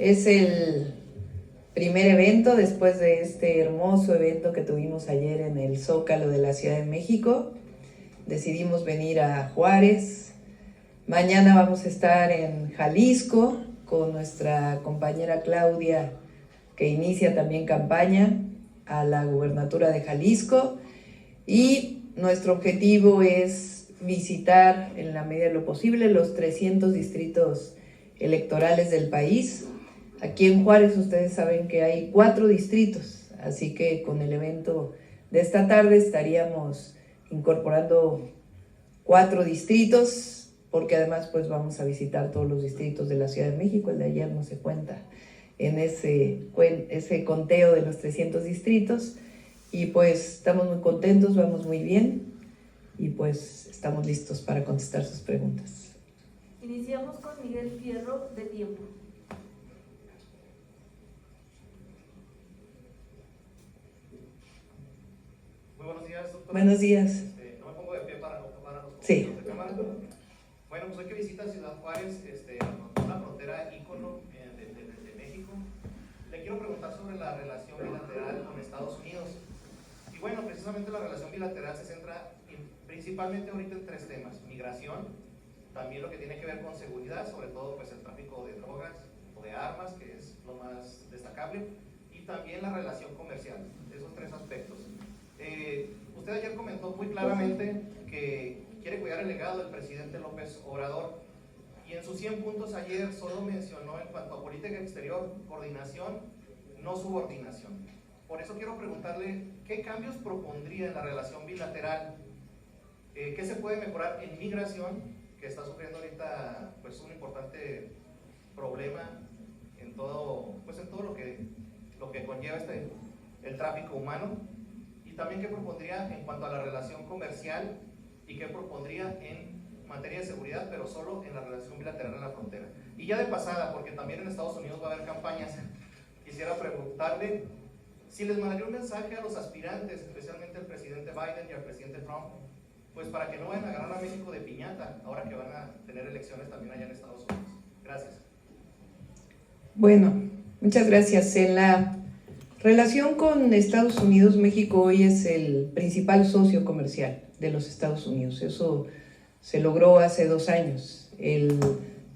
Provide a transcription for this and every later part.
Es el primer evento después de este hermoso evento que tuvimos ayer en el Zócalo de la Ciudad de México. Decidimos venir a Juárez. Mañana vamos a estar en Jalisco con nuestra compañera Claudia, que inicia también campaña a la gubernatura de Jalisco. Y nuestro objetivo es visitar en la medida de lo posible los 300 distritos electorales del país. Aquí en Juárez ustedes saben que hay 4 distritos, así que con el evento de esta tarde estaríamos incorporando 4 distritos, porque además pues vamos a visitar todos los distritos de la Ciudad de México. El de ayer no se cuenta en ese conteo de los 300 distritos, y pues estamos muy contentos, vamos muy bien y pues estamos listos para contestar sus preguntas. Iniciamos con Miguel Fierro, de Tiempo. Muy buenos días, doctor. Buenos días. No me pongo de pie para no tomar a los Sí. de cámara. Bueno, pues hoy que visita Ciudad Juárez, una frontera ícono de México, le quiero preguntar sobre la relación bilateral con Estados Unidos. Y bueno, precisamente la relación bilateral se centra principalmente ahorita en 3 temas: migración, también lo que tiene que ver con seguridad, sobre todo pues el tráfico de drogas o de armas, que es lo más destacable, y también la relación comercial, esos 3 aspectos. Usted ayer comentó muy claramente que quiere cuidar el legado del presidente López Obrador, y en sus 100 puntos ayer solo mencionó en cuanto a política exterior coordinación, no subordinación. Por eso quiero preguntarle qué cambios propondría en la relación bilateral, qué se puede mejorar en migración, que está sufriendo ahorita pues un importante problema en todo lo que conlleva el tráfico humano, y también qué propondría en cuanto a la relación comercial y qué propondría en materia de seguridad, pero solo en la relación bilateral en la frontera. Y ya de pasada, porque también en Estados Unidos va a haber campañas, quisiera preguntarle si les mandaría un mensaje a los aspirantes, especialmente al presidente Biden y al presidente Trump, pues para que no vayan a agarrar a México de piñata ahora que van a tener elecciones también allá en Estados Unidos. Gracias. Bueno, muchas gracias. En la relación con Estados Unidos, México hoy es el principal socio comercial de los Estados Unidos. Eso se logró hace 2 años. El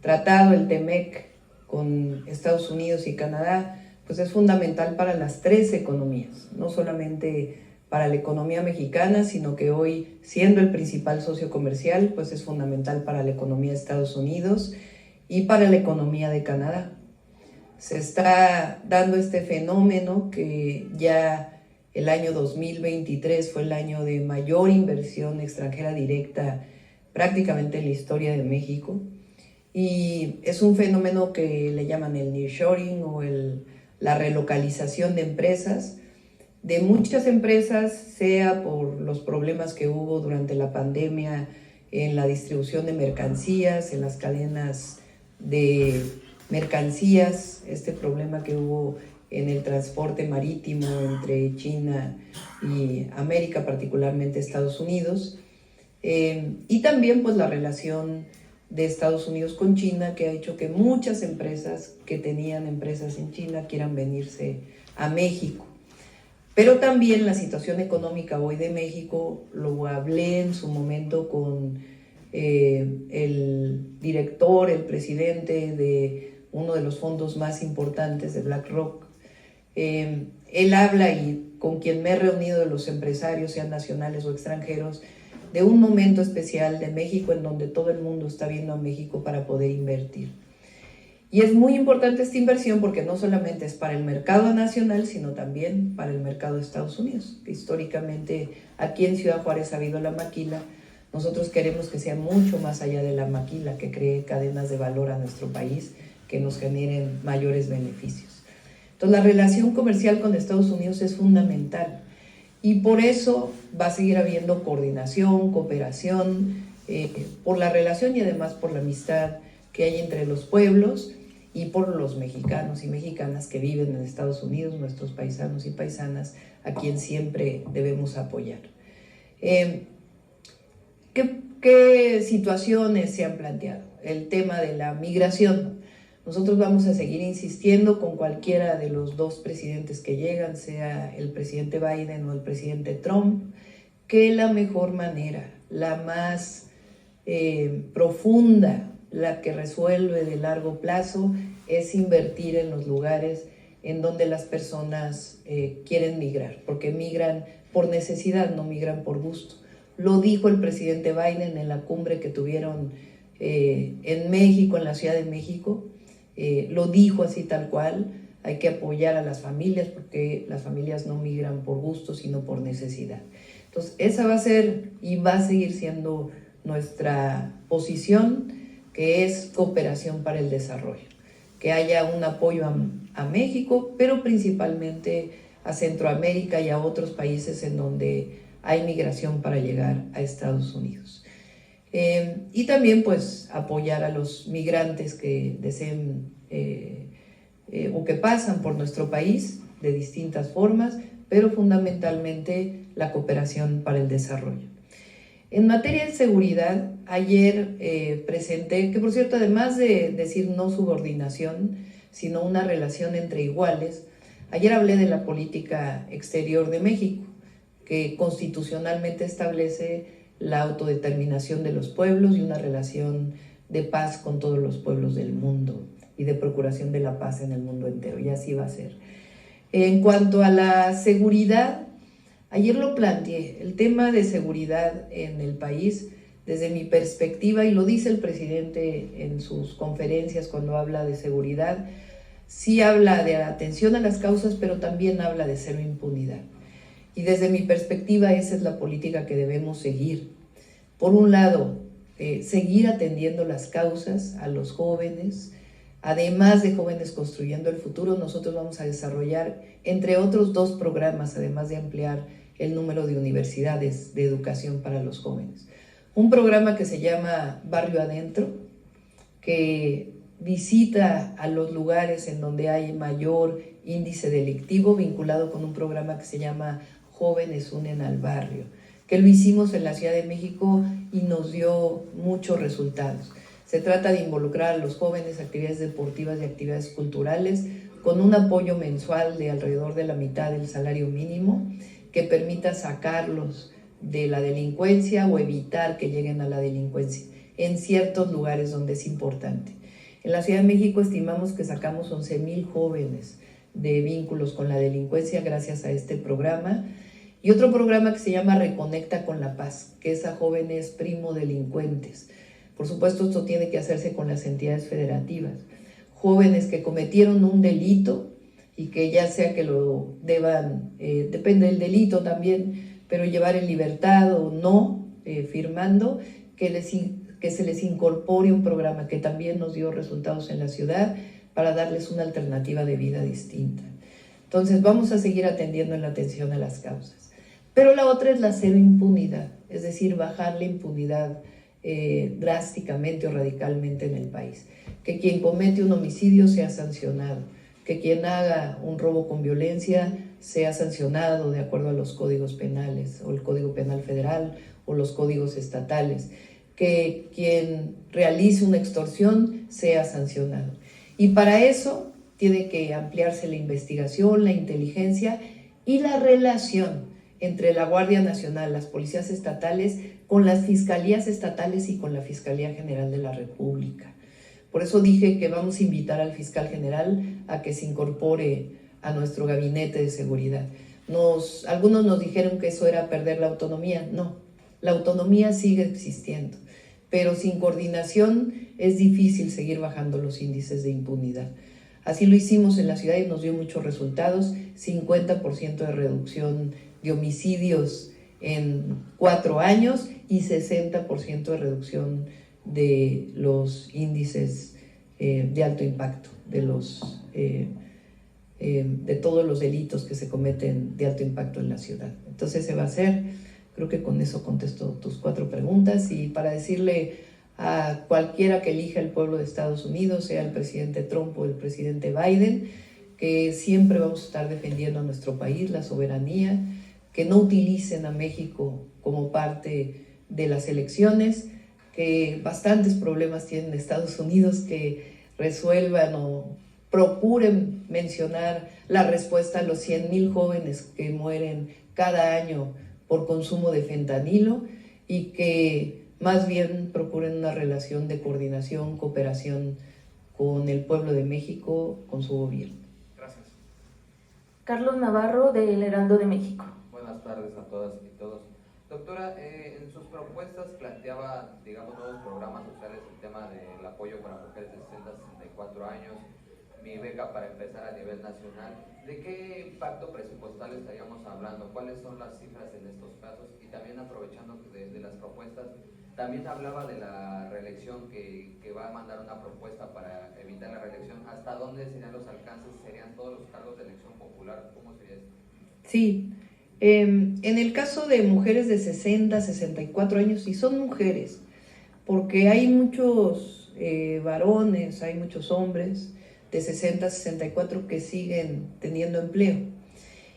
tratado, el TEMEC, con Estados Unidos y Canadá, pues es fundamental para las 3 economías, no solamente para la economía mexicana, sino que hoy, siendo el principal socio comercial, pues es fundamental para la economía de Estados Unidos y para la economía de Canadá. Se está dando este fenómeno que ya el año 2023 fue el año de mayor inversión extranjera directa prácticamente en la historia de México, y es un fenómeno que le llaman el nearshoring o la relocalización de empresas, de muchas empresas, sea por los problemas que hubo durante la pandemia en la distribución de mercancías, en las cadenas de mercancías, este problema que hubo en el transporte marítimo entre China y América, particularmente Estados Unidos, y también pues la relación de Estados Unidos con China, que ha hecho que muchas empresas que tenían empresas en China quieran venirse a México. Pero también la situación económica hoy de México, lo hablé en su momento con el director, el presidente de uno de los fondos más importantes de BlackRock. Él habla, y con quien me he reunido, de los empresarios, sean nacionales o extranjeros, de un momento especial de México en donde todo el mundo está viendo a México para poder invertir. Y es muy importante esta inversión porque no solamente es para el mercado nacional, sino también para el mercado de Estados Unidos. Históricamente aquí en Ciudad Juárez ha habido la maquila. Nosotros queremos que sea mucho más allá de la maquila, que cree cadenas de valor a nuestro país, que nos generen mayores beneficios. Entonces la relación comercial con Estados Unidos es fundamental, y por eso va a seguir habiendo coordinación, cooperación, por la relación y además por la amistad que hay entre los pueblos y por los mexicanos y mexicanas que viven en Estados Unidos, nuestros paisanos y paisanas, a quien siempre debemos apoyar. ¿Qué situaciones se han planteado? El tema de la migración. Nosotros vamos a seguir insistiendo con cualquiera de los dos presidentes que llegan, sea el presidente Biden o el presidente Trump, que la mejor manera, la más profunda, la que resuelve de largo plazo, es invertir en los lugares en donde las personas quieren migrar, porque migran por necesidad, no migran por gusto. Lo dijo el presidente Biden en la cumbre que tuvieron en México, en la Ciudad de México. Lo dijo así tal cual: hay que apoyar a las familias porque las familias no migran por gusto, sino por necesidad. Entonces, esa va a ser y va a seguir siendo nuestra posición, que es cooperación para el desarrollo. Que haya un apoyo a México, pero principalmente a Centroamérica y a otros países en donde hay migración para llegar a Estados Unidos. Y también pues apoyar a los migrantes que deseen o que pasan por nuestro país de distintas formas, pero fundamentalmente la cooperación para el desarrollo. En materia de seguridad, ayer presenté, que por cierto, además de decir no subordinación, sino una relación entre iguales, ayer hablé de la política exterior de México, que constitucionalmente establece la autodeterminación de los pueblos y una relación de paz con todos los pueblos del mundo y de procuración de la paz en el mundo entero, y así va a ser. En cuanto a la seguridad, ayer lo planteé, el tema de seguridad en el país, desde mi perspectiva, y lo dice el presidente en sus conferencias cuando habla de seguridad, sí habla de atención a las causas, pero también habla de cero impunidad. Y desde mi perspectiva, esa es la política que debemos seguir. Por un lado, seguir atendiendo las causas a los jóvenes. Además de Jóvenes Construyendo el Futuro, nosotros vamos a desarrollar, entre otros 2 programas, además de ampliar el número de universidades de educación para los jóvenes. Un programa que se llama Barrio Adentro, que visita a los lugares en donde hay mayor índice delictivo, vinculado con un programa que se llama Jóvenes Unen al Barrio, que lo hicimos en la Ciudad de México y nos dio muchos resultados. Se trata de involucrar a los jóvenes, actividades deportivas y actividades culturales, con un apoyo mensual de alrededor de la mitad del salario mínimo, que permita sacarlos de la delincuencia o evitar que lleguen a la delincuencia en ciertos lugares donde es importante. En la Ciudad de México estimamos que sacamos 11,000 jóvenes de vínculos con la delincuencia gracias a este programa. Y otro programa que se llama Reconecta con la Paz, que es a jóvenes primo delincuentes. Por supuesto, esto tiene que hacerse con las entidades federativas. Jóvenes que cometieron un delito y que ya sea que lo deban, depende del delito también, pero llevar en libertad o no, firmando, que se les incorpore un programa que también nos dio resultados en la ciudad para darles una alternativa de vida distinta. Entonces vamos a seguir atendiendo en la atención a las causas. Pero la otra es la cero impunidad, es decir, bajar la impunidad drásticamente o radicalmente en el país. Que quien comete un homicidio sea sancionado, que quien haga un robo con violencia sea sancionado de acuerdo a los códigos penales, o el Código Penal Federal o los códigos estatales, que quien realice una extorsión sea sancionado. Y para eso tiene que ampliarse la investigación, la inteligencia y la relación entre la Guardia Nacional, las policías estatales, con las fiscalías estatales y con la Fiscalía General de la República. Por eso dije que vamos a invitar al fiscal general a que se incorpore a nuestro gabinete de seguridad. Algunos nos dijeron que eso era perder la autonomía. No, la autonomía sigue existiendo, pero sin coordinación es difícil seguir bajando los índices de impunidad. Así lo hicimos en la ciudad y nos dio muchos resultados: 50% de reducción de homicidios en 4 años y 60% de reducción de los índices de alto impacto, de todos los delitos que se cometen de alto impacto en la ciudad. Entonces se va a hacer. Creo que con eso contesto tus 4 preguntas, y para decirle a cualquiera que elija el pueblo de Estados Unidos, sea el presidente Trump o el presidente Biden, que siempre vamos a estar defendiendo a nuestro país, la soberanía, que no utilicen a México como parte de las elecciones, que bastantes problemas tienen Estados Unidos, que resuelvan o procuren mencionar la respuesta a los 100,000 jóvenes que mueren cada año por consumo de fentanilo y que más bien procuren una relación de coordinación, cooperación con el pueblo de México, con su gobierno. Gracias. Carlos Navarro, del Heraldo de México. Buenas tardes a todas y todos. Doctora, en sus propuestas planteaba, digamos, nuevos programas sociales, el tema del apoyo para mujeres de 60 a 64 años, mi beca para empezar a nivel nacional. ¿De qué impacto presupuestal estaríamos hablando? ¿Cuáles son las cifras en estos casos? Y también aprovechando de las propuestas, también hablaba de la reelección, que va a mandar una propuesta para evitar la reelección. ¿Hasta dónde serían los alcances? ¿Serían todos los cargos de elección popular? ¿Cómo sería esto? Sí, en el caso de mujeres de 60, 64 años, y son mujeres, porque hay muchos varones, hay muchos hombres de 60, 64 que siguen teniendo empleo.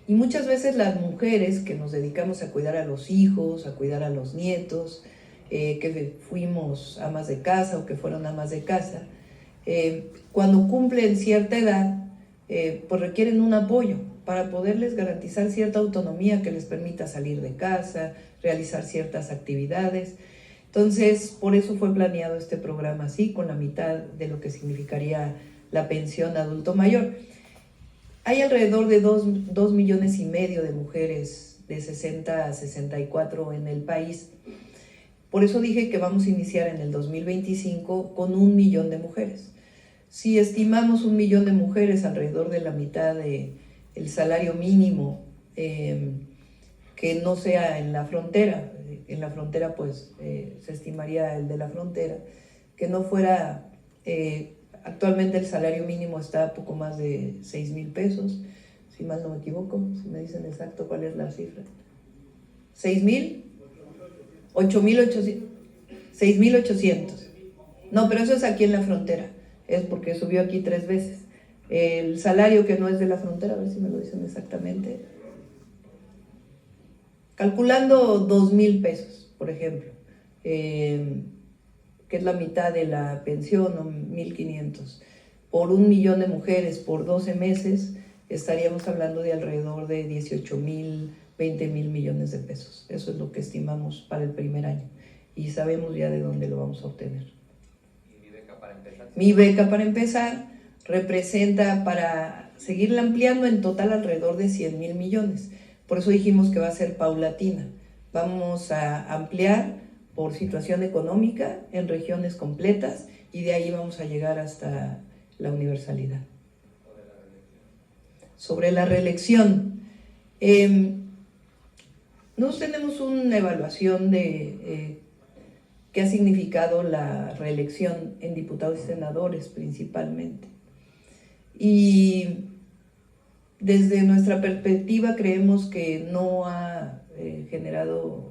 Y muchas veces las mujeres que nos dedicamos a cuidar a los hijos, a cuidar a los nietos, que fuimos amas de casa o que fueron amas de casa, cuando cumplen cierta edad, pues requieren un apoyo para poderles garantizar cierta autonomía que les permita salir de casa, realizar ciertas actividades. Entonces, por eso fue planeado este programa así, con la mitad de lo que significaría la pensión adulto mayor. Hay alrededor de 2,5 millones de mujeres de 60 a 64 en el país. Por eso dije que vamos a iniciar en el 2025 con 1 millón de mujeres. Si estimamos 1 millón de mujeres, alrededor de la mitad del salario mínimo, que no sea en la frontera pues se estimaría el de la frontera, que no fuera, actualmente el salario mínimo está a poco más de 6,000 pesos, si mal no me equivoco, si me dicen exacto cuál es la cifra. 6,000, 8,800, 6,800. No, pero eso es aquí en la frontera, es porque subió aquí 3 veces. El salario que no es de la frontera, a ver si me lo dicen exactamente, calculando 2,000 pesos, por ejemplo, que es la mitad de la pensión, o 1,500, por 1 millón de mujeres por 12 meses, estaríamos hablando de alrededor de 18,000, 20,000 millones de pesos. Eso es lo que estimamos para el primer año y sabemos ya de dónde lo vamos a obtener. ¿Y mi beca para empezar? Mi beca para empezar representa, para seguirla ampliando, en total alrededor de 100,000 millones. Por eso dijimos que va a ser paulatina. Vamos a ampliar por situación económica en regiones completas y de ahí vamos a llegar hasta la universalidad. Sobre la reelección, nosotros tenemos una evaluación de qué ha significado la reelección en diputados y senadores principalmente. Y desde nuestra perspectiva creemos que no ha generado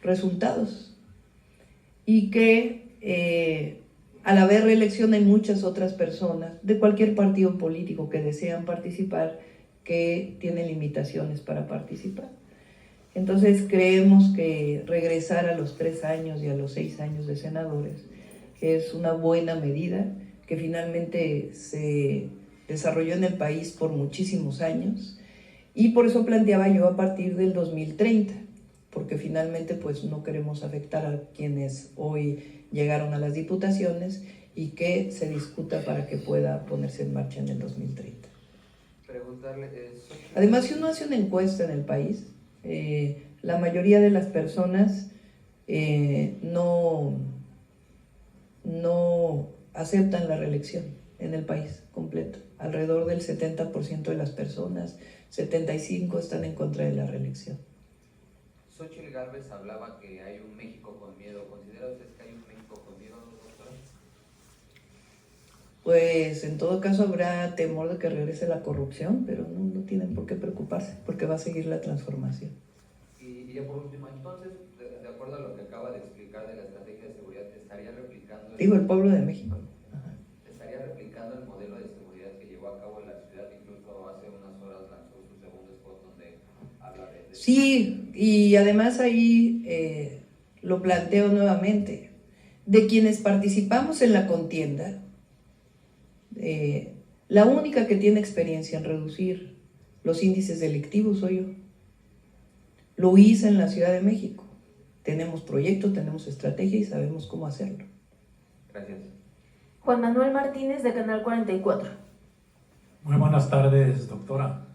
resultados y que al haber reelección hay muchas otras personas de cualquier partido político que desean participar que tienen limitaciones para participar. Entonces creemos que regresar a los 3 años y a los 6 años de senadores es una buena medida que finalmente se desarrolló en el país por muchísimos años y por eso planteaba yo a partir del 2030, porque finalmente pues no queremos afectar a quienes hoy llegaron a las diputaciones y que se discuta para que pueda ponerse en marcha en el 2030. Preguntarle Además, si uno hace una encuesta en el país, la mayoría de las personas no aceptan la reelección en el país completo. Alrededor del 70% de las personas, 75% están en contra de la reelección. Xóchitl Gálvez hablaba que hay un México con miedo. ¿Considera usted que hay un México con miedo, doctora? Pues en todo caso habrá temor de que regrese la corrupción, pero no tienen por qué preocuparse, porque va a seguir la transformación. Y ya por último, entonces, de acuerdo a lo que acaba de explicar de la estrategia de seguridad, ¿estaría replicando el pueblo de México? Ajá. ¿Estaría replicando el modelo de seguridad que llevó a cabo la ciudad? Incluso hace unas horas lanzó su segundo spot donde habla de... Sí, y además ahí lo planteo nuevamente. De quienes participamos en la contienda, La única que tiene experiencia en reducir los índices delictivos soy yo. Lo hice en la Ciudad de México. Tenemos proyecto, tenemos estrategia y sabemos cómo hacerlo. Gracias. Juan Manuel Martínez, de Canal 44. Muy buenas tardes, doctora.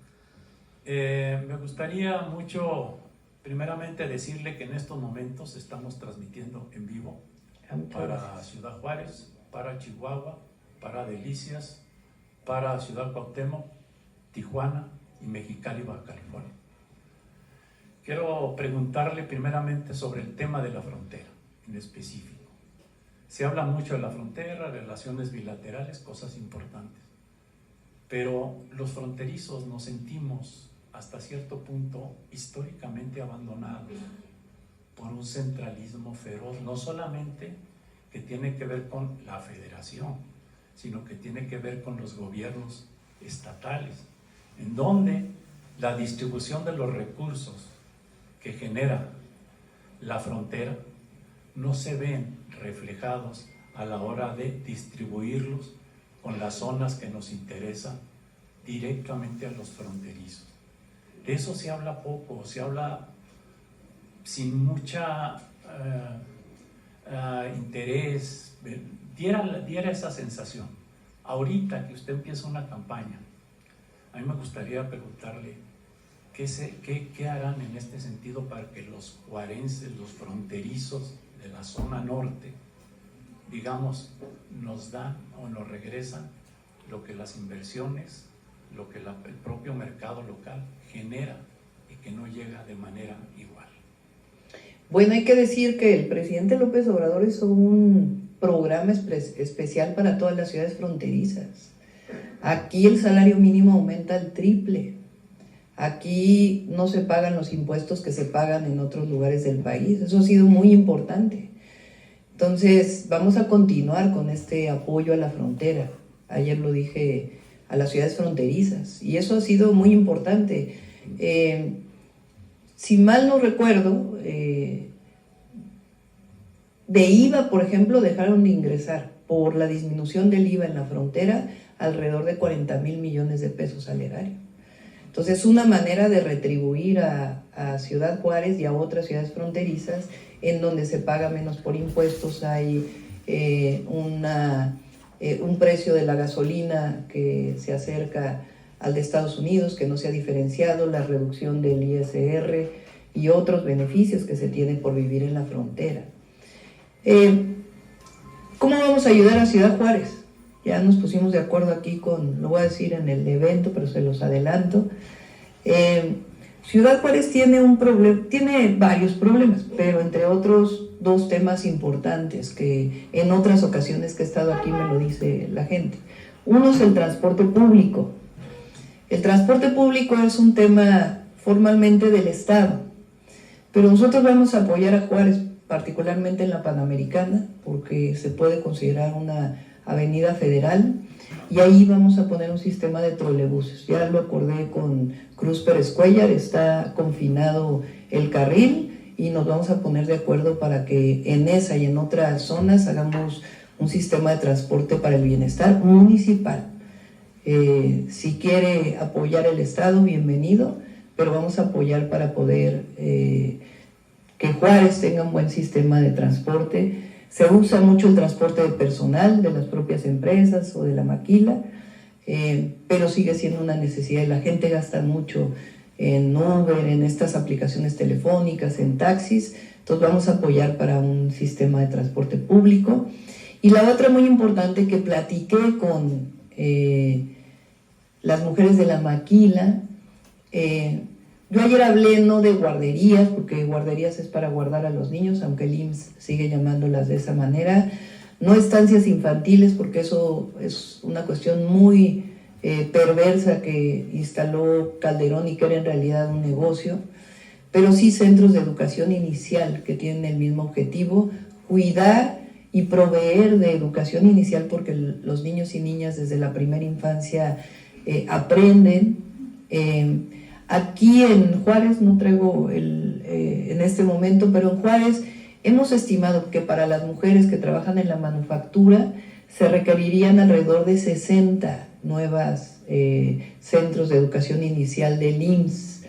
Me gustaría mucho, primeramente, decirle que en estos momentos estamos transmitiendo en vivo para Ciudad Juárez, para Chihuahua, para Delicias, para Ciudad Cuauhtémoc, Tijuana y Mexicali, Baja California. Quiero preguntarle primeramente sobre el tema de la frontera en específico. Se habla mucho de la frontera, relaciones bilaterales, cosas importantes, pero los fronterizos nos sentimos hasta cierto punto históricamente abandonados por un centralismo feroz, no solamente que tiene que ver con la federación, sino que tiene que ver con los gobiernos estatales, en donde la distribución de los recursos que genera la frontera no se ven reflejados a la hora de distribuirlos con las zonas que nos interesan directamente a los fronterizos. De eso se habla poco, se habla sin mucha interés, diera esa sensación. Ahorita que usted empieza una campaña, a mí me gustaría preguntarle qué harán en este sentido para que los juarenses, los fronterizos de la zona norte, digamos, nos dan o nos regresan lo que las inversiones, lo que el propio mercado local genera y que no llega de manera igual. Bueno, hay que decir que el presidente López Obrador hizo un programa especial para todas las ciudades fronterizas. Aquí el salario mínimo aumenta al triple. Aquí no se pagan los impuestos que se pagan en otros lugares del país. Eso ha sido muy importante. Entonces, vamos a continuar con este apoyo a la frontera. Ayer lo dije, a las ciudades fronterizas. Y eso ha sido muy importante. Si mal no recuerdo, de IVA, por ejemplo, dejaron de ingresar por la disminución del IVA en la frontera alrededor de 40,000 millones de pesos al erario. Entonces, es una manera de retribuir a Ciudad Juárez y a otras ciudades fronterizas en donde se paga menos por impuestos. Hay un precio de la gasolina que se acerca al de Estados Unidos, que no se ha diferenciado, la reducción del ISR y otros beneficios que se tienen por vivir en la frontera. ¿Cómo vamos a ayudar a Ciudad Juárez? Ya nos pusimos de acuerdo aquí lo voy a decir en el evento, pero se los adelanto. Ciudad Juárez tiene varios problemas, pero entre otros 2 temas importantes que en otras ocasiones que he estado aquí me lo dice la gente. Uno es el transporte público. El transporte público es un tema formalmente del Estado, pero nosotros vamos a apoyar a Juárez, particularmente en la Panamericana, porque se puede considerar una avenida federal, y ahí vamos a poner un sistema de trolebuses. Ya lo acordé con Cruz Pérez Cuellar, está confinado el carril y nos vamos a poner de acuerdo para que en esa y en otras zonas hagamos un sistema de transporte para el bienestar municipal. Si quiere apoyar el Estado, bienvenido, pero vamos a apoyar para poder que Juárez tenga un buen sistema de transporte. Se usa mucho el transporte de personal de las propias empresas o de la maquila, pero sigue siendo una necesidad y la gente gasta mucho en Uber, en estas aplicaciones telefónicas, en taxis. Entonces vamos a apoyar para un sistema de transporte público. Y la otra muy importante que platiqué con las mujeres de la maquila, yo ayer hablé no de guarderías, porque guarderías es para guardar a los niños, aunque el IMSS sigue llamándolas de esa manera, no estancias infantiles, porque eso es una cuestión muy perversa que instaló Calderón y que era en realidad un negocio, pero sí centros de educación inicial que tienen el mismo objetivo, cuidar y proveer de educación inicial, porque los niños y niñas desde la primera infancia aprenden. Aquí en Juárez, no traigo en este momento, pero en Juárez hemos estimado que para las mujeres que trabajan en la manufactura se requerirían alrededor de 60 nuevas centros de educación inicial del IMSS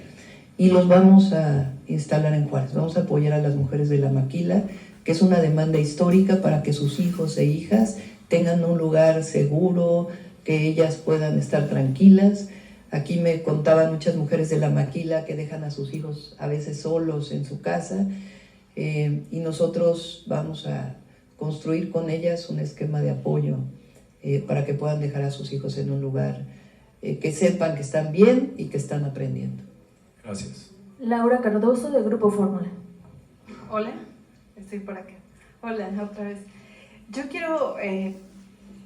y los vamos a instalar en Juárez. Vamos a apoyar a las mujeres de la Maquila, que es una demanda histórica para que sus hijos e hijas tengan un lugar seguro, que ellas puedan estar tranquilas. Aquí me contaban muchas mujeres de la Maquila que dejan a sus hijos a veces solos en su casa, y nosotros vamos a construir con ellas un esquema de apoyo para que puedan dejar a sus hijos en un lugar que sepan que están bien y que están aprendiendo. Gracias. Laura Cardoso, de Grupo Fórmula. Hola, estoy por acá. Hola, otra vez. Yo quiero,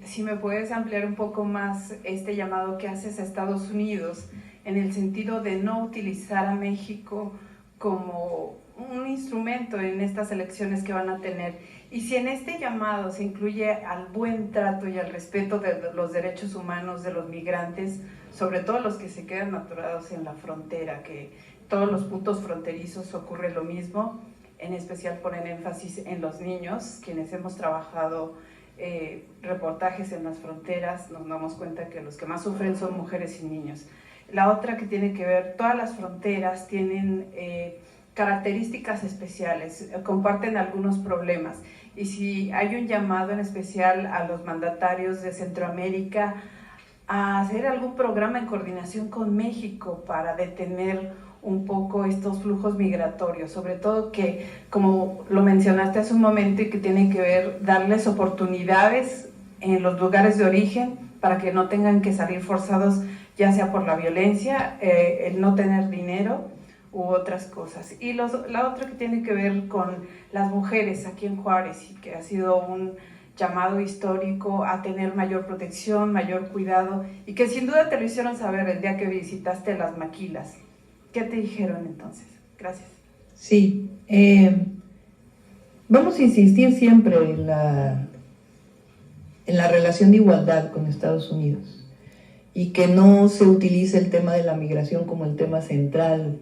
si me puedes ampliar un poco más este llamado que haces a Estados Unidos en el sentido de no utilizar a México como un instrumento en estas elecciones que van a tener. Y si en este llamado se incluye al buen trato y al respeto de los derechos humanos de los migrantes, sobre todo los que se quedan atorados en la frontera, que todos los puntos fronterizos ocurre lo mismo, en especial poner énfasis en los niños, quienes hemos trabajado reportajes en las fronteras, nos damos cuenta que los que más sufren son mujeres y niños. La otra que tiene que ver, todas las fronteras tienen características especiales, comparten algunos problemas, y si hay un llamado en especial a los mandatarios de Centroamérica a hacer algún programa en coordinación con México para detener un poco estos flujos migratorios, sobre todo que, como lo mencionaste hace un momento, y que tiene que ver, darles oportunidades en los lugares de origen para que no tengan que salir forzados, ya sea por la violencia, el no tener dinero u otras cosas. Y la otra que tiene que ver con las mujeres aquí en Juárez, y que ha sido un llamado histórico a tener mayor protección, mayor cuidado, y que sin duda te lo hicieron saber el día que visitaste las Maquilas. ¿Qué te dijeron entonces? Gracias. Sí, vamos a insistir siempre en la relación de igualdad con Estados Unidos, y que no se utilice el tema de la migración como el tema central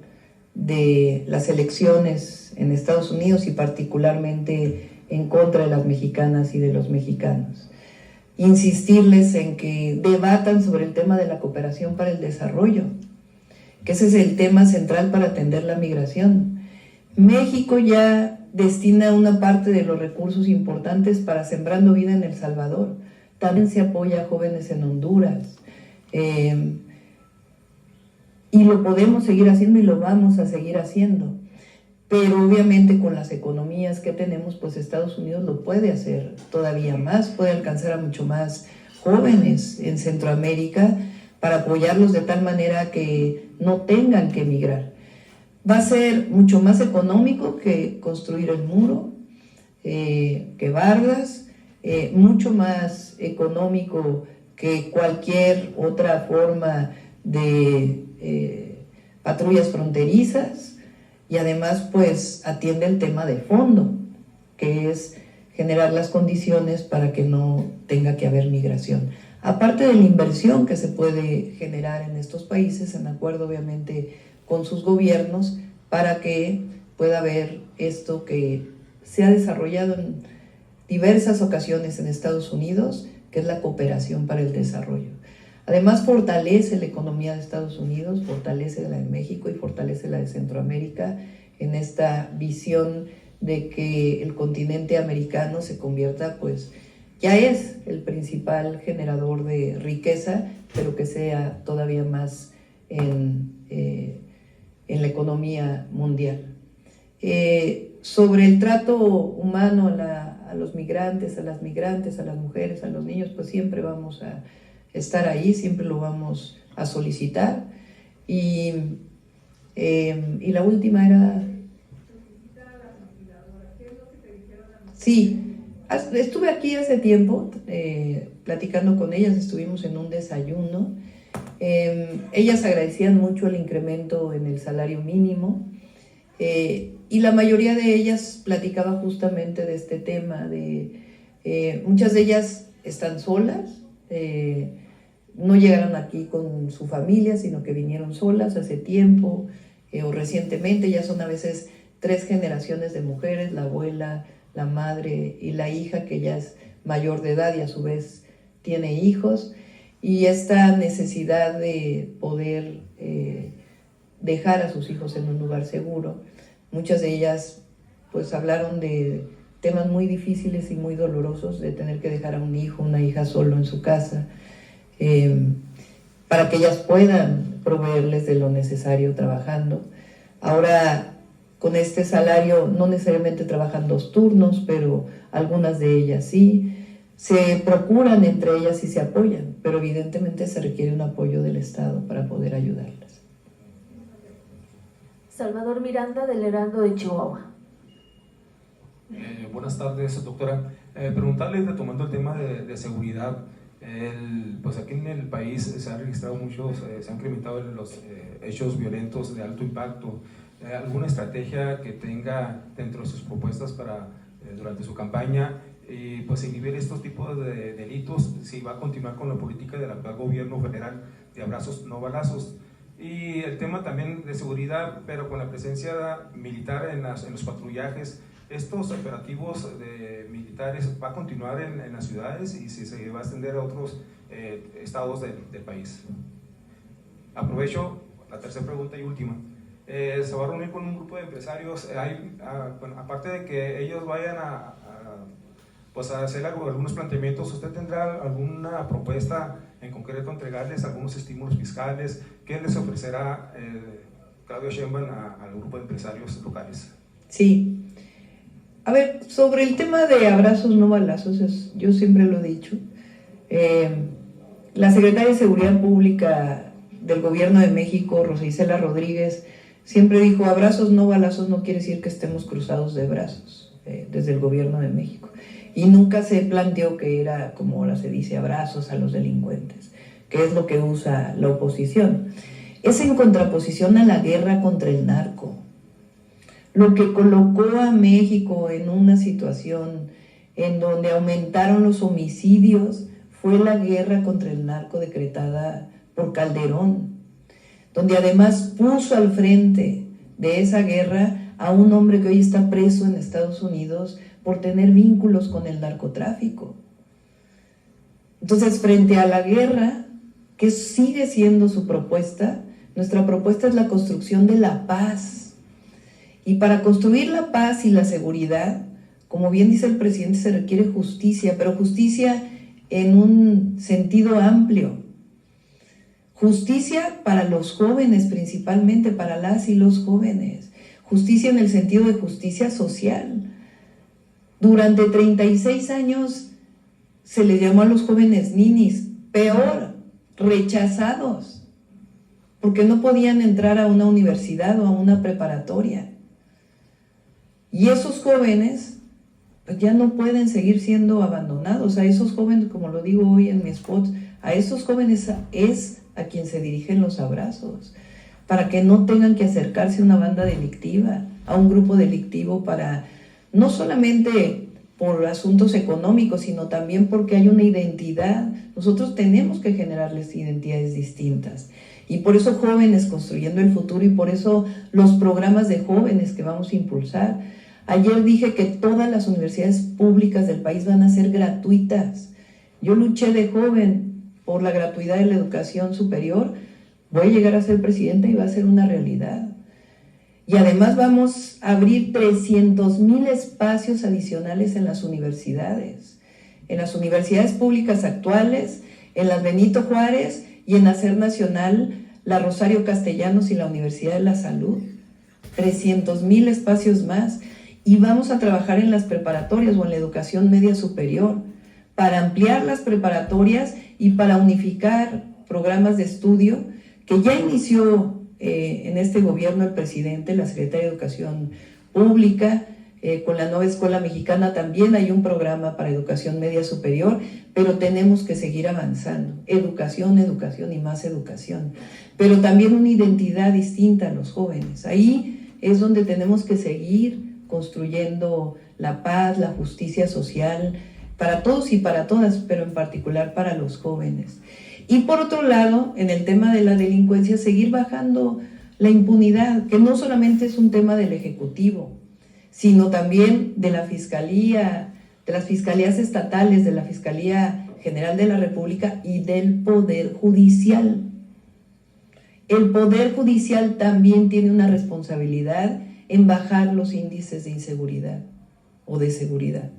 de las elecciones en Estados Unidos, y particularmente en contra de las mexicanas y de los mexicanos. Insistirles en que debatan sobre el tema de la cooperación para el desarrollo, que ese es el tema central para atender la migración. México ya destina una parte de los recursos importantes para Sembrando Vida en El Salvador. También se apoya a jóvenes en Honduras. Y lo podemos seguir haciendo y lo vamos a seguir haciendo. Pero obviamente con las economías que tenemos, pues Estados Unidos lo puede hacer todavía más, puede alcanzar a mucho más jóvenes en Centroamérica para apoyarlos de tal manera que no tengan que emigrar. Va a ser mucho más económico que construir el muro, que Vargas, mucho más económico que cualquier otra forma de patrullas fronterizas, y además pues atiende el tema de fondo, que es generar las condiciones para que no tenga que haber migración. Aparte de la inversión que se puede generar en estos países, en acuerdo obviamente con sus gobiernos, para que pueda haber esto que se ha desarrollado en diversas ocasiones en Estados Unidos, que es la cooperación para el desarrollo. Además fortalece la economía de Estados Unidos, fortalece la de México y fortalece la de Centroamérica en esta visión de que el continente americano se convierta, pues ya es el principal generador de riqueza, pero que sea todavía más en la economía mundial. Sobre el trato humano a los migrantes, a las migrantes, a las mujeres, a los niños, pues siempre vamos a estar ahí, siempre lo vamos a solicitar. Y la última era... Sí, estuve aquí hace tiempo platicando con ellas, estuvimos en un desayuno. Ellas agradecían mucho el incremento en el salario mínimo, y la mayoría de ellas platicaba justamente de este tema, muchas de ellas están solas, no llegaron aquí con su familia, sino que vinieron solas hace tiempo o recientemente. Ya son a veces 3 generaciones de mujeres, la abuela, la madre y la hija, que ellas mayor de edad y a su vez tiene hijos, y esta necesidad de poder dejar a sus hijos en un lugar seguro. Muchas de ellas pues hablaron de temas muy difíciles y muy dolorosos, de tener que dejar a un hijo, una hija solo en su casa, para que ellas puedan proveerles de lo necesario trabajando. Ahora, con este salario, no necesariamente trabajan 2 turnos, pero algunas de ellas sí. Se procuran entre ellas y se apoyan, pero evidentemente se requiere un apoyo del Estado para poder ayudarlas. Salvador Miranda, del Heraldo de Chihuahua. Buenas tardes, doctora. Preguntarle, retomando el tema de seguridad, pues aquí en el país se han registrado muchos, se han incrementado los hechos violentos de alto impacto. ¿Alguna estrategia que tenga dentro de sus propuestas para durante su campaña y pues inhibir estos tipos de delitos, si va a continuar con la política del actual gobierno federal de abrazos no balazos? Y el tema también de seguridad, pero con la presencia militar en los patrullajes, ¿estos operativos de militares va a continuar en las ciudades y si se va a extender a otros estados del país? Aprovecho la tercera pregunta y última. Se va a reunir con un grupo de empresarios, bueno, aparte de que ellos vayan pues a hacer algunos planteamientos, ¿usted tendrá alguna propuesta en concreto, entregarles algunos estímulos fiscales? ¿Qué les ofrecerá Claudia Sheinbaum al grupo de empresarios locales? Sí. A ver, sobre el tema de abrazos no balazos, yo siempre lo he dicho. La secretaria de Seguridad Pública del Gobierno de México, Rosa Isela Rodríguez, siempre dijo: abrazos no balazos no quiere decir que estemos cruzados de brazos, desde el Gobierno de México. Y nunca se planteó que era, como ahora se dice, abrazos a los delincuentes, que es lo que usa la oposición. Es en contraposición a la guerra contra el narco. Lo que colocó a México en una situación en donde aumentaron los homicidios fue la guerra contra el narco decretada por Calderón, donde además puso al frente de esa guerra a un hombre que hoy está preso en Estados Unidos por tener vínculos con el narcotráfico. Entonces, frente a la guerra, que sigue siendo su propuesta, nuestra propuesta es la construcción de la paz. Y para construir la paz y la seguridad, como bien dice el presidente, se requiere justicia, pero justicia en un sentido amplio. Justicia para los jóvenes, principalmente para las y los jóvenes. Justicia en el sentido de justicia social. Durante 36 años se les llamó a los jóvenes ninis, peor, rechazados, porque no podían entrar a una universidad o a una preparatoria. Y esos jóvenes pues ya no pueden seguir siendo abandonados. A esos jóvenes, como lo digo hoy en mi spot, a esos jóvenes es a quien se dirigen los abrazos, para que no tengan que acercarse a una banda delictiva, a un grupo delictivo, para no solamente por asuntos económicos, sino también porque hay una identidad. Nosotros tenemos que generarles identidades distintas. Y por eso Jóvenes Construyendo el Futuro, y por eso los programas de jóvenes que vamos a impulsar. Ayer dije que todas las universidades públicas del país van a ser gratuitas. Yo luché de joven por la gratuidad de la educación superior. Voy a llegar a ser presidenta y va a ser una realidad. Y además vamos a abrir 300,000 espacios adicionales en las universidades públicas actuales, en las Benito Juárez y en la SER Nacional, la Rosario Castellanos y la Universidad de la Salud. 300,000 espacios más. Y vamos a trabajar en las preparatorias o en la educación media superior para ampliar las preparatorias y para unificar programas de estudio que ya inició en este gobierno el presidente, la Secretaría de Educación Pública, con la nueva Escuela Mexicana también hay un programa para educación media superior, pero tenemos que seguir avanzando. Educación, educación y más educación. Pero también una identidad distinta a los jóvenes. Ahí es donde tenemos que seguir construyendo la paz, la justicia social, para todos y para todas, pero en particular para los jóvenes. Y por otro lado, en el tema de la delincuencia, seguir bajando la impunidad, que no solamente es un tema del Ejecutivo, sino también de la Fiscalía, de las fiscalías estatales, de la Fiscalía General de la República y del Poder Judicial. El Poder Judicial también tiene una responsabilidad en bajar los índices de inseguridad o de seguridad.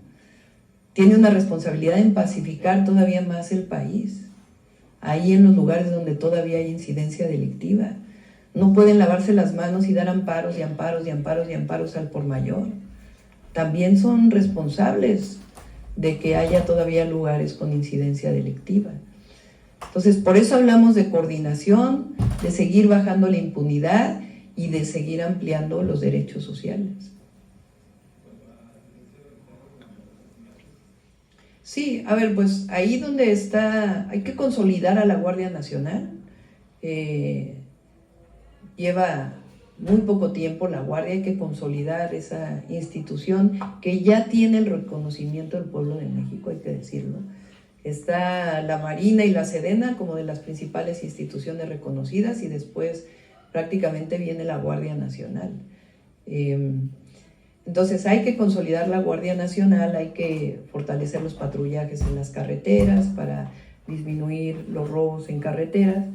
Tiene una responsabilidad en pacificar todavía más el país, ahí en los lugares donde todavía hay incidencia delictiva. No pueden lavarse las manos y dar amparos y amparos y amparos y amparos al por mayor. También son responsables de que haya todavía lugares con incidencia delictiva. Entonces, por eso hablamos de coordinación, de seguir bajando la impunidad y de seguir ampliando los derechos sociales. Sí, a ver, pues ahí donde está, hay que consolidar a la Guardia Nacional. Lleva muy poco tiempo la Guardia, hay que consolidar esa institución que ya tiene el reconocimiento del pueblo de México, hay que decirlo. Está la Marina y la Sedena como de las principales instituciones reconocidas y después prácticamente viene la Guardia Nacional. Entonces hay que consolidar la Guardia Nacional, hay que fortalecer los patrullajes en las carreteras para disminuir los robos en carreteras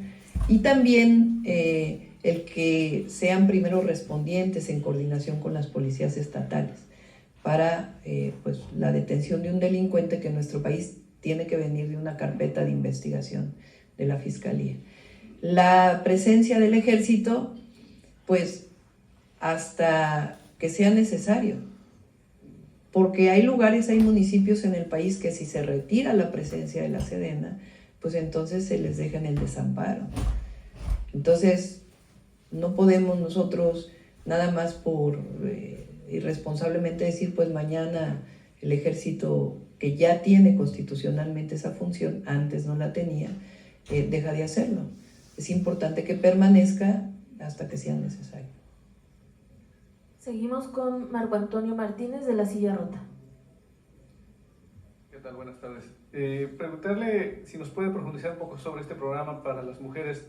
y también el que sean primero respondientes en coordinación con las policías estatales para pues, la detención de un delincuente que en nuestro país tiene que venir de una carpeta de investigación de la Fiscalía. La presencia del Ejército, pues hasta que sea necesario, porque hay lugares, hay municipios en el país que si se retira la presencia de la Sedena, pues entonces se les deja en el desamparo. Entonces, no podemos nosotros nada más por irresponsablemente decir, pues mañana el Ejército, que ya tiene constitucionalmente esa función, antes no la tenía, deja de hacerlo. Es importante que permanezca hasta que sea necesario. Seguimos con Marco Antonio Martínez de La Silla Rota. ¿Qué tal? Buenas tardes. Preguntarle si nos puede profundizar un poco sobre este programa para las mujeres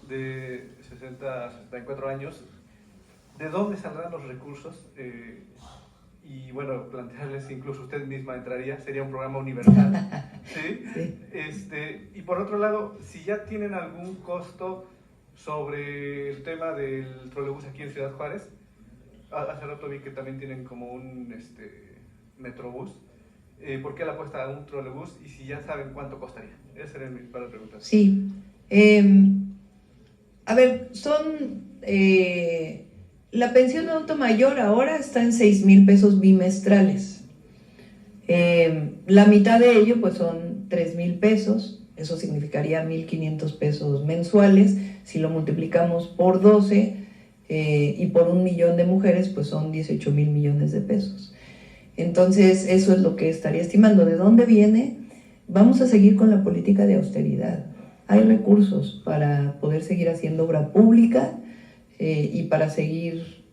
de 60 a 64 años. ¿De dónde saldrán los recursos? Y bueno, plantearles, incluso usted misma entraría, sería un programa universal. ¿Sí? Sí. Y por otro lado, si ya tienen algún costo sobre el tema del trolebús aquí en Ciudad Juárez. Hace rato vi que también tienen como un metrobús. ¿Por qué la apuesta a un trolebús? Y si ya saben cuánto costaría. Esa era mi principal pregunta. Sí. A ver, la pensión de adulto mayor ahora está en 6,000 pesos bimestrales. La mitad de ello pues son 3,000 pesos, eso significaría 1,500 pesos mensuales. Si lo multiplicamos por 12 y por 1 millón de mujeres, pues son 18,000 millones de pesos. Entonces, eso es lo que estaría estimando. ¿De dónde viene? Vamos a seguir con la política de austeridad. Hay recursos para poder seguir haciendo obra pública y para seguir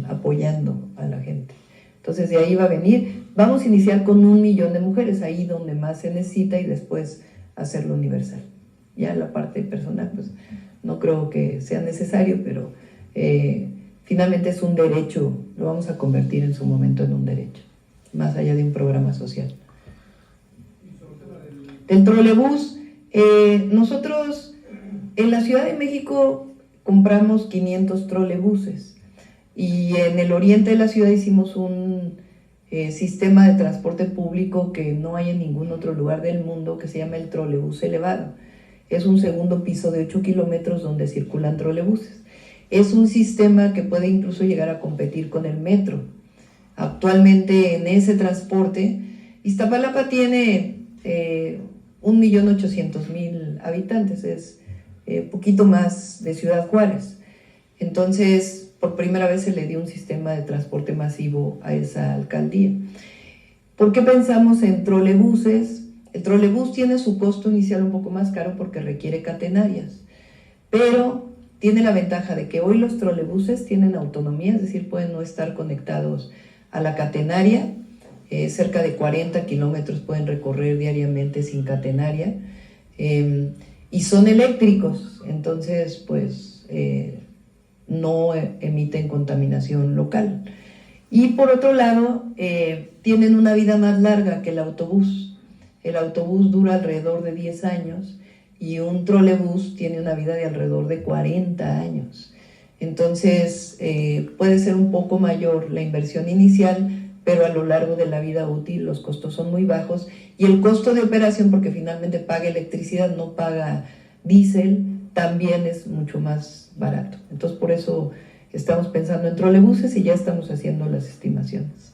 apoyando a la gente. Entonces, de ahí va a venir. Vamos a iniciar con 1 millón de mujeres, ahí donde más se necesita, y después hacerlo universal. Ya la parte personal, pues no creo que sea necesario, pero finalmente es un derecho, lo vamos a convertir en su momento en un derecho, más allá de un programa social. Del trolebús, nosotros en la Ciudad de México compramos 500 trolebuses y en el oriente de la ciudad hicimos un sistema de transporte público que no hay en ningún otro lugar del mundo, que se llama el trolebús elevado. Es un segundo piso de 8 kilómetros donde circulan trolebuses. Es un sistema que puede incluso llegar a competir con el metro. Actualmente en ese transporte, Iztapalapa tiene 1,800,000 habitantes, es poquito más de Ciudad Juárez. Entonces, por primera vez se le dio un sistema de transporte masivo a esa alcaldía. ¿Por qué pensamos en trolebuses? El trolebús tiene su costo inicial un poco más caro porque requiere catenarias, pero tiene la ventaja de que hoy los trolebuses tienen autonomía, es decir, pueden no estar conectados a la catenaria. Cerca de 40 kilómetros pueden recorrer diariamente sin catenaria, y son eléctricos, entonces pues no emiten contaminación local. Y por otro lado, tienen una vida más larga que el autobús. El autobús dura alrededor de 10 años y un trolebús tiene una vida de alrededor de 40 años. Entonces, puede ser un poco mayor la inversión inicial, pero a lo largo de la vida útil los costos son muy bajos y el costo de operación, porque finalmente paga electricidad, no paga diésel, también es mucho más barato. Entonces, por eso estamos pensando en trolebuses y ya estamos haciendo las estimaciones.